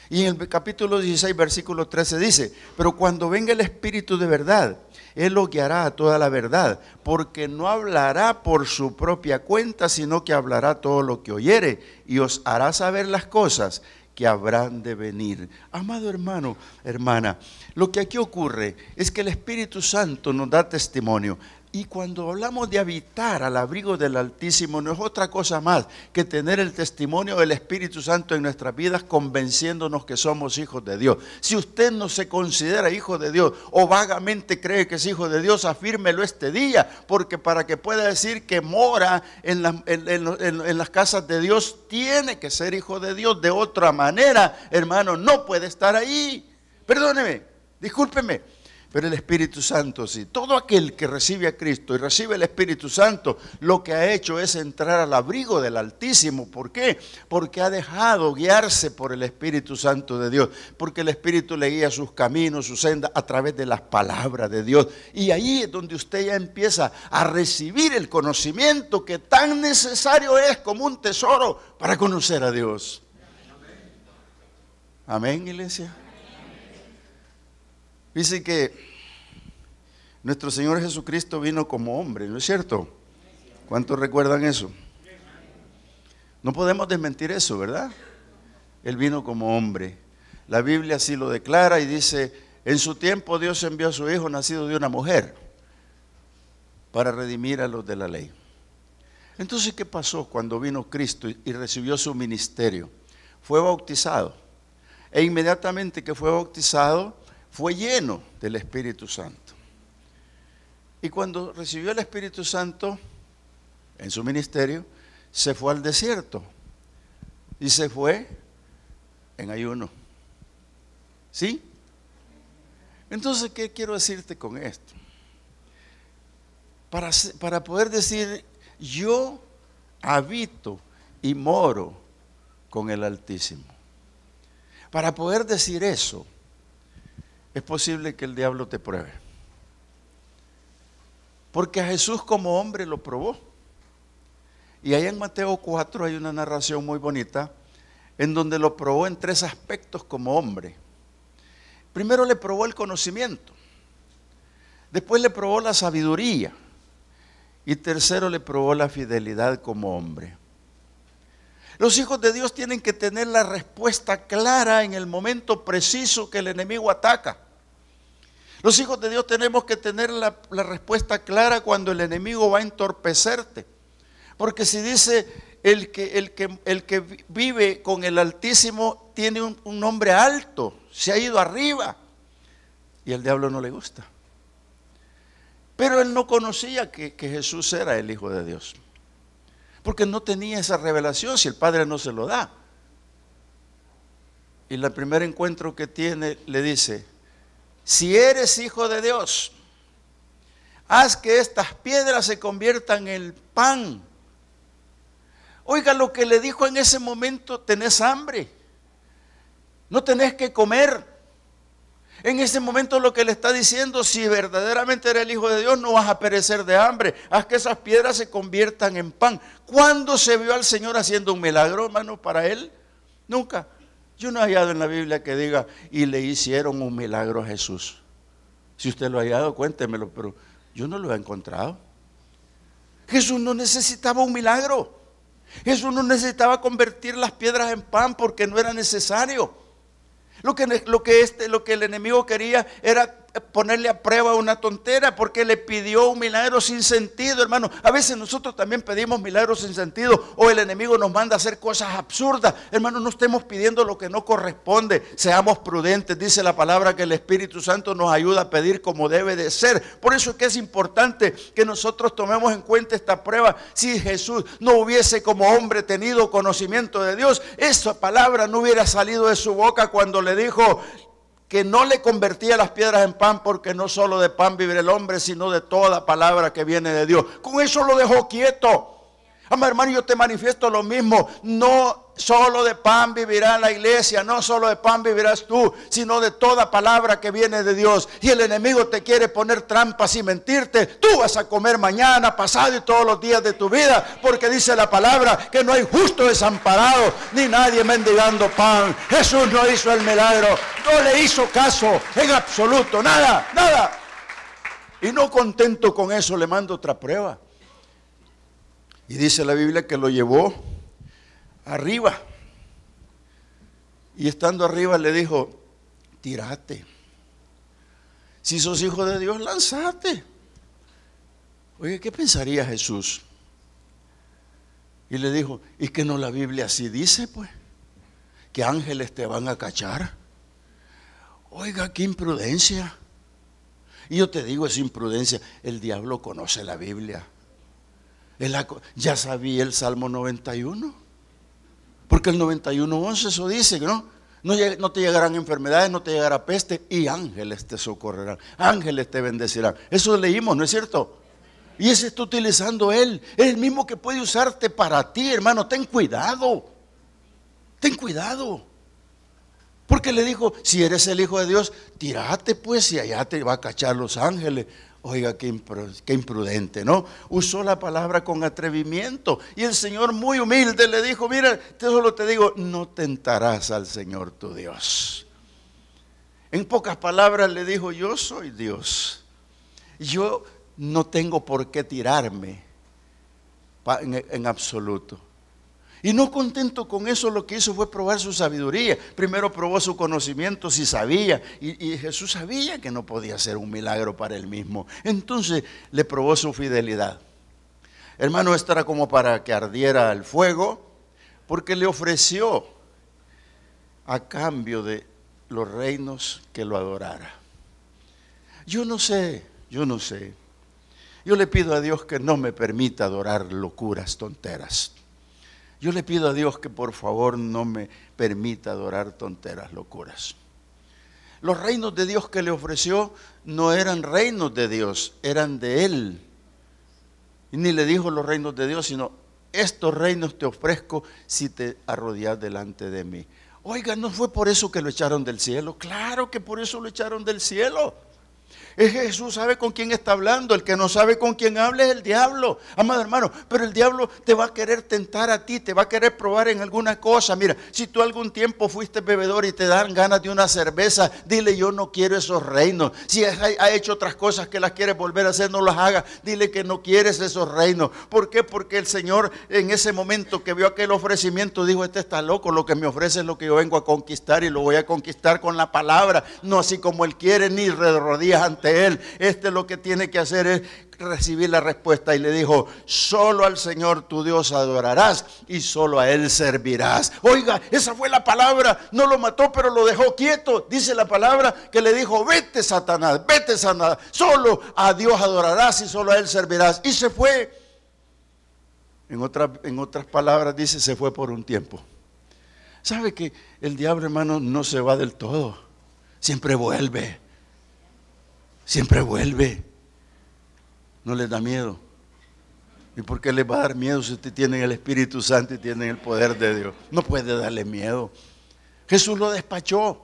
B: Y en el capítulo 16, versículo 13 dice, pero cuando venga el Espíritu de verdad, Él os guiará a toda la verdad, porque no hablará por su propia cuenta, sino que hablará todo lo que oyere y os hará saber las cosas que habrán de venir. Amado hermano, hermana, lo que aquí ocurre es que el Espíritu Santo nos da testimonio. Y cuando hablamos de habitar al abrigo del Altísimo, no es otra cosa más que tener el testimonio del Espíritu Santo en nuestras vidas, convenciéndonos que somos hijos de Dios. Si usted no se considera hijo de Dios o vagamente cree que es hijo de Dios, afírmelo este día, porque para que pueda decir que mora en las casas de Dios, tiene que ser hijo de Dios. De otra manera, hermano, no puede estar ahí. Perdóneme, discúlpeme. Pero el Espíritu Santo sí. Todo aquel que recibe a Cristo y recibe el Espíritu Santo, lo que ha hecho es entrar al abrigo del Altísimo. ¿Por qué? Porque ha dejado guiarse por el Espíritu Santo de Dios. Porque el Espíritu le guía sus caminos, sus sendas, a través de las palabras de Dios. Y ahí es donde usted ya empieza a recibir el conocimiento que tan necesario es como un tesoro para conocer a Dios. Amén, iglesia. Dice que nuestro Señor Jesucristo vino como hombre, ¿no es cierto? ¿Cuántos recuerdan eso? No podemos desmentir eso, ¿verdad? Él vino como hombre. La Biblia así lo declara y dice, en su tiempo Dios envió a su Hijo nacido de una mujer para redimir a los de la ley. Entonces, ¿qué pasó cuando vino Cristo y recibió su ministerio? Fue bautizado. E inmediatamente que fue bautizado, fue lleno del Espíritu Santo. Y cuando recibió el Espíritu Santo en su ministerio, se fue al desierto. Y se fue en ayuno. ¿Sí? Entonces, ¿qué quiero decirte con esto? Para poder decir, yo habito y moro con el Altísimo. Para poder decir eso, es posible que el diablo te pruebe. Porque a Jesús como hombre lo probó. Y ahí en Mateo 4 hay una narración muy bonita en donde lo probó en 3 aspectos como hombre. Primero le probó el conocimiento. Después le probó la sabiduría. Y tercero le probó la fidelidad como hombre. Los hijos de Dios tienen que tener la respuesta clara en el momento preciso que el enemigo ataca. Los hijos de Dios tenemos que tener la respuesta clara cuando el enemigo va a entorpecerte. Porque si dice el que vive con el Altísimo tiene un nombre alto, se ha ido arriba, y al diablo no le gusta. Pero él no conocía que Jesús era el Hijo de Dios. Porque no tenía esa revelación si el Padre no se lo da. Y el primer encuentro que tiene le dice, si eres hijo de Dios, haz que estas piedras se conviertan en pan. Oiga lo que le dijo en ese momento, tenés hambre, no tenés que comer. En ese momento lo que le está diciendo, si verdaderamente eres el Hijo de Dios, no vas a perecer de hambre. Haz que esas piedras se conviertan en pan. ¿Cuándo se vio al Señor haciendo un milagro, hermano, para él? Nunca. Yo no he hallado en la Biblia que diga, y le hicieron un milagro a Jesús. Si usted lo ha hallado, cuéntemelo, pero yo no lo he encontrado. Jesús no necesitaba un milagro. Jesús no necesitaba convertir las piedras en pan porque no era necesario. Lo que el enemigo quería era ponerle a prueba una tontera, porque le pidió un milagro sin sentido, hermano. A veces nosotros también pedimos milagros sin sentido, o el enemigo nos manda a hacer cosas absurdas. Hermano, no estemos pidiendo lo que no corresponde. Seamos prudentes. Dice la palabra que el Espíritu Santo nos ayuda a pedir como debe de ser. Por eso es que es importante que nosotros tomemos en cuenta esta prueba. Si Jesús no hubiese como hombre tenido conocimiento de Dios, esa palabra no hubiera salido de su boca cuando le dijo que no le convertía las piedras en pan, porque no solo de pan vive el hombre, sino de toda palabra que viene de Dios. Con eso lo dejó quieto. Amado hermano, yo te manifiesto lo mismo. No solo de pan vivirá la iglesia, no solo de pan vivirás tú, sino de toda palabra que viene de Dios. Y el enemigo te quiere poner trampas y mentirte. Tú vas a comer mañana, pasado y todos los días de tu vida, porque dice la palabra que no hay justo desamparado, ni nadie mendigando pan. Jesús no hizo el milagro, no le hizo caso en absoluto, nada. Y no contento con eso, le mando otra prueba. Y dice la Biblia que lo llevó arriba. Y estando arriba le dijo, tírate. Si sos hijo de Dios, lánzate. Oye, ¿qué pensaría Jesús? Y le dijo, ¿y que no la Biblia así dice, pues? Que ángeles te van a cachar. Oiga, qué imprudencia. Y yo te digo, es imprudencia. El diablo conoce la Biblia. Ya sabía el Salmo 91, porque el 91:11 eso dice, ¿no? No te llegarán enfermedades, no te llegará peste, y ángeles te socorrerán, ángeles te bendecirán. Eso leímos, ¿no es cierto? Y ese está utilizando Él, es el mismo que puede usarte para ti, hermano. Ten cuidado, porque le dijo, si eres el Hijo de Dios, tírate pues, y allá te va a cachar los ángeles. Oiga, qué imprudente, ¿no? Usó la palabra con atrevimiento. Y el Señor muy humilde le dijo, mira, solo te digo, no tentarás al Señor tu Dios. En pocas palabras le dijo, yo soy Dios. Yo no tengo por qué tirarme en absoluto. Y no contento con eso, lo que hizo fue probar su sabiduría. Primero probó su conocimiento, si sabía. Y Jesús sabía que no podía hacer un milagro para él mismo. Entonces le probó su fidelidad. Hermano, esto era como para que ardiera el fuego, porque le ofreció a cambio de los reinos que lo adorara. Yo no sé. Yo le pido a Dios que no me permita adorar locuras, tonteras. Yo le pido a Dios que por favor no me permita adorar tonteras, locuras. Los reinos de Dios que le ofreció no eran reinos de Dios, eran de Él. Y ni le dijo los reinos de Dios, sino estos reinos te ofrezco si te arrodillas delante de mí. Oiga, ¿no fue por eso que lo echaron del cielo? Claro que por eso lo echaron del cielo. Jesús sabe con quién está hablando. El que no sabe con quién habla es el diablo, amado hermano. Pero el diablo te va a querer tentar a ti, te va a querer probar en alguna cosa. Mira, si tú algún tiempo fuiste bebedor y te dan ganas de una cerveza, dile, yo no quiero esos reinos. Si ha hecho otras cosas que las quieres volver a hacer, no las hagas. Dile que no quieres esos reinos. ¿Por qué? Porque el Señor en ese momento que vio aquel ofrecimiento dijo, este está loco, lo que me ofrece es lo que yo vengo a conquistar, y lo voy a conquistar con la palabra, no así como él quiere, ni de rodillas ante él. Lo que tiene que hacer es recibir la respuesta. Y le dijo, solo al Señor tu Dios adorarás y solo a Él servirás. Oiga, esa fue la palabra. No lo mató, pero lo dejó quieto. Dice la palabra que le dijo, vete Satanás, solo a Dios adorarás y solo a Él servirás. Y se fue. En otras palabras dice, se fue por un tiempo. ¿Sabe que el diablo, hermano, no se va del todo? Siempre vuelve. No les da miedo. ¿Y por qué les va a dar miedo si usted tiene el Espíritu Santo y tiene el poder de Dios? No puede darle miedo. Jesús lo despachó.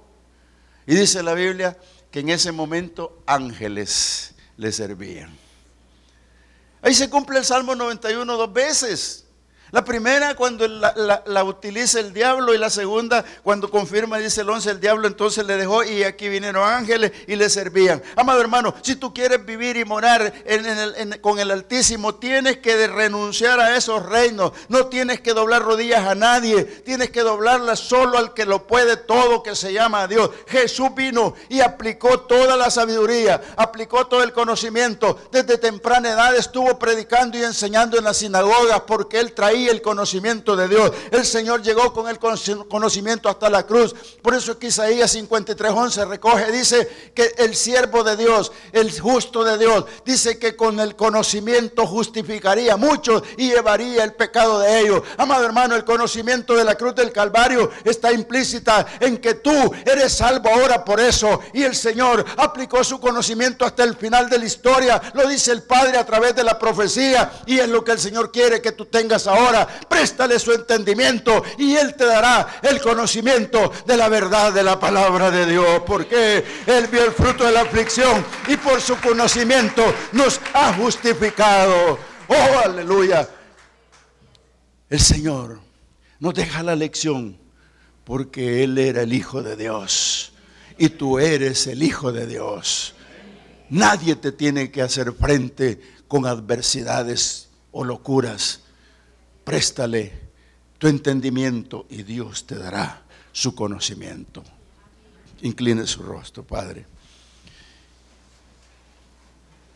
B: Y dice la Biblia que en ese momento ángeles le servían. Ahí se cumple el Salmo 91 2 veces. La primera cuando la utiliza el diablo, y la segunda cuando confirma, dice el 11, el diablo entonces le dejó y aquí vinieron ángeles y le servían. Amado hermano, si tú quieres vivir y morar con el Altísimo, tienes que renunciar a esos reinos. No tienes que doblar rodillas a nadie, tienes que doblarlas solo al que lo puede todo, que se llama Dios. Jesús vino y aplicó toda la sabiduría, aplicó todo el conocimiento. Desde temprana edad estuvo predicando y enseñando en las sinagogas porque Él traía el conocimiento de Dios. El Señor llegó con el conocimiento hasta la cruz. Por eso es que Isaías 53:11 recoge, dice que el siervo de Dios, el justo de Dios, dice que con el conocimiento justificaría a muchos y llevaría el pecado de ellos. Amado hermano, el conocimiento de la cruz del Calvario está implícita en que tú eres salvo ahora por eso, y el Señor aplicó su conocimiento hasta el final de la historia. Lo dice el Padre a través de la profecía, y es lo que el Señor quiere que tú tengas ahora. Préstale su entendimiento y Él te dará el conocimiento de la verdad de la palabra de Dios, porque Él vio el fruto de la aflicción y por su conocimiento nos ha justificado. Oh, aleluya. El Señor nos deja la lección porque Él era el Hijo de Dios y tú eres el Hijo de Dios. Nadie te tiene que hacer frente con adversidades o locuras. Préstale tu entendimiento y Dios te dará su conocimiento. Incline su rostro, Padre.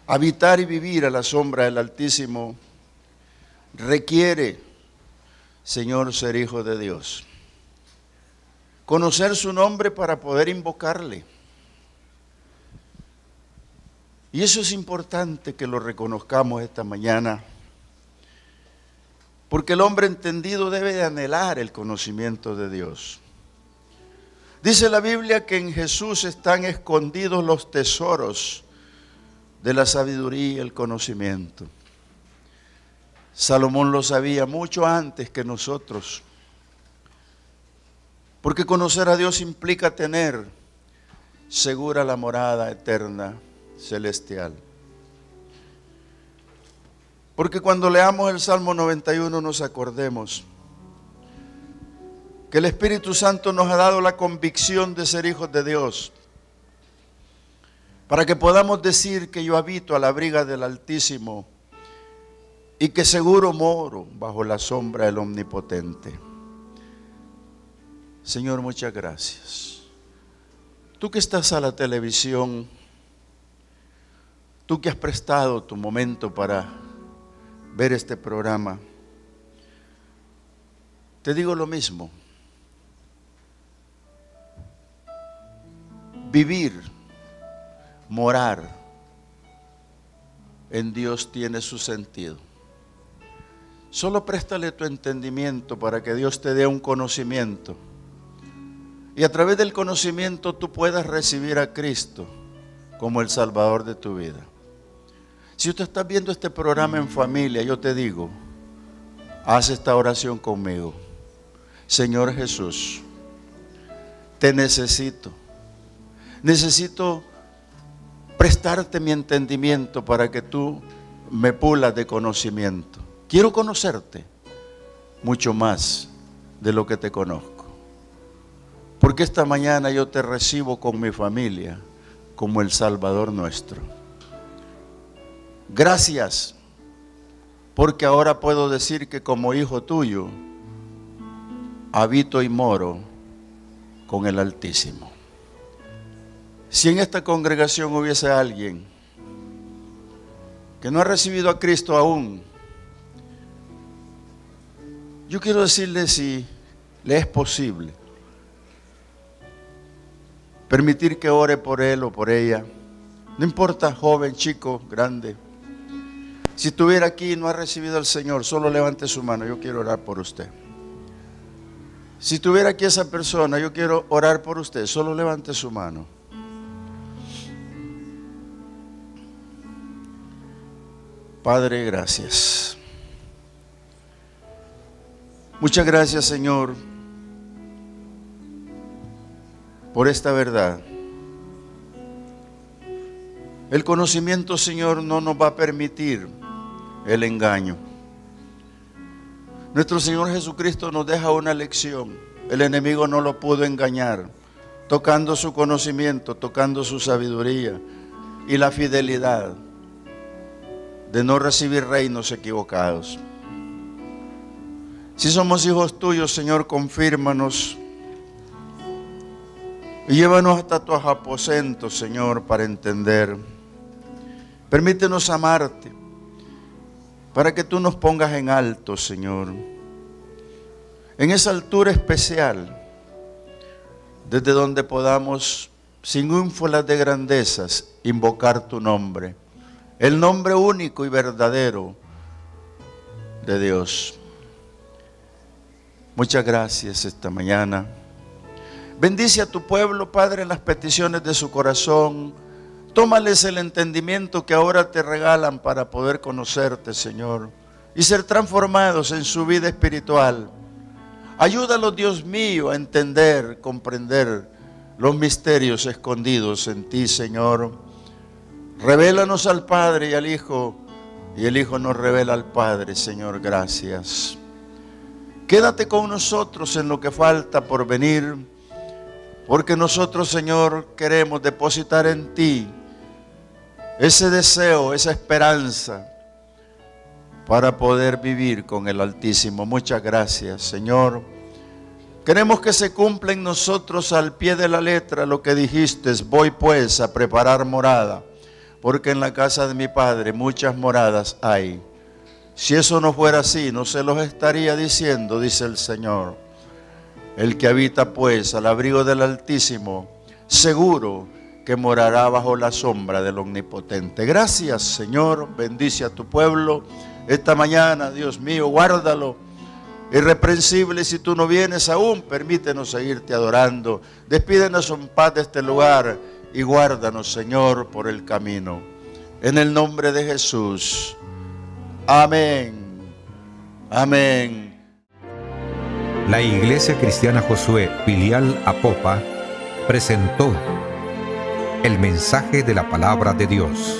B: Habitar y vivir a la sombra del Altísimo requiere, Señor, ser hijo de Dios. Conocer su nombre para poder invocarle. Y eso es importante que lo reconozcamos esta mañana. Porque el hombre entendido debe de anhelar el conocimiento de Dios. Dice la Biblia que en Jesús están escondidos los tesoros de la sabiduría y el conocimiento. Salomón lo sabía mucho antes que nosotros. Porque conocer a Dios implica tener segura la morada eterna celestial. Porque cuando leamos el Salmo 91 nos acordemos que el Espíritu Santo nos ha dado la convicción de ser hijos de Dios, para que podamos decir que yo habito a la abriga del Altísimo y que seguro moro bajo la sombra del Omnipotente. Señor, muchas gracias. Tú que estás a la televisión, tú que has prestado tu momento para ver este programa, te digo lo mismo. Vivir, morar en Dios tiene su sentido. Solo préstale tu entendimiento para que Dios te dé un conocimiento. Y a través del conocimiento tú puedas recibir a Cristo como el Salvador de tu vida. Si usted está viendo este programa en familia, yo te digo, haz esta oración conmigo. Señor Jesús, te necesito. Necesito prestarte mi entendimiento para que tú me pulas de conocimiento. Quiero conocerte mucho más de lo que te conozco. Porque esta mañana yo te recibo con mi familia como el Salvador nuestro. Gracias, porque ahora puedo decir que como hijo tuyo habito y moro con el Altísimo. Si en esta congregación hubiese alguien que no ha recibido a Cristo aún, yo quiero decirle si le es posible permitir que ore por él o por ella. No importa, joven, chico, grande. Si estuviera aquí y no ha recibido al Señor, solo levante su mano, yo quiero orar por usted. Si estuviera aquí esa persona, yo quiero orar por usted, solo levante su mano. Padre, gracias. Muchas gracias, Señor, por esta verdad. El conocimiento, Señor, no nos va a permitir el engaño. Nuestro Señor Jesucristo nos deja una lección. El enemigo no lo pudo engañar, tocando su conocimiento, tocando su sabiduría y la fidelidad de no recibir reinos equivocados. Si somos hijos tuyos, Señor, confírmanos y llévanos hasta tus aposentos, Señor, para entender. Permítenos amarte, para que tú nos pongas en alto, Señor, en esa altura especial, desde donde podamos, sin ínfulas de grandezas, invocar tu nombre, el nombre único y verdadero de Dios. Muchas gracias esta mañana. Bendice a tu pueblo, Padre, en las peticiones de su corazón. Tómales el entendimiento que ahora te regalan para poder conocerte, Señor, y ser transformados en su vida espiritual. Ayúdalos, Dios mío, a entender, comprender los misterios escondidos en ti, Señor. Revélanos al Padre y al Hijo, y el Hijo nos revela al Padre, Señor, gracias. Quédate con nosotros en lo que falta por venir, porque nosotros, Señor, queremos depositar en ti ese deseo, esa esperanza para poder vivir con el Altísimo. Muchas gracias, Señor. Queremos que se cumpla en nosotros al pie de la letra lo que dijiste: voy pues a preparar morada, porque en la casa de mi Padre muchas moradas hay. Si eso no fuera así, no se los estaría diciendo, dice el Señor. El que habita pues al abrigo del Altísimo, seguro que morará bajo la sombra del Omnipotente. Gracias, Señor. Bendice a tu pueblo esta mañana, Dios mío, guárdalo. Irreprensible, si tú no vienes aún, permítenos seguirte adorando. Despídenos en paz de este lugar y guárdanos, Señor, por el camino. En el nombre de Jesús. Amén. Amén.
A: La Iglesia Cristiana Josué, filial Apopa, presentó el mensaje de la palabra de Dios.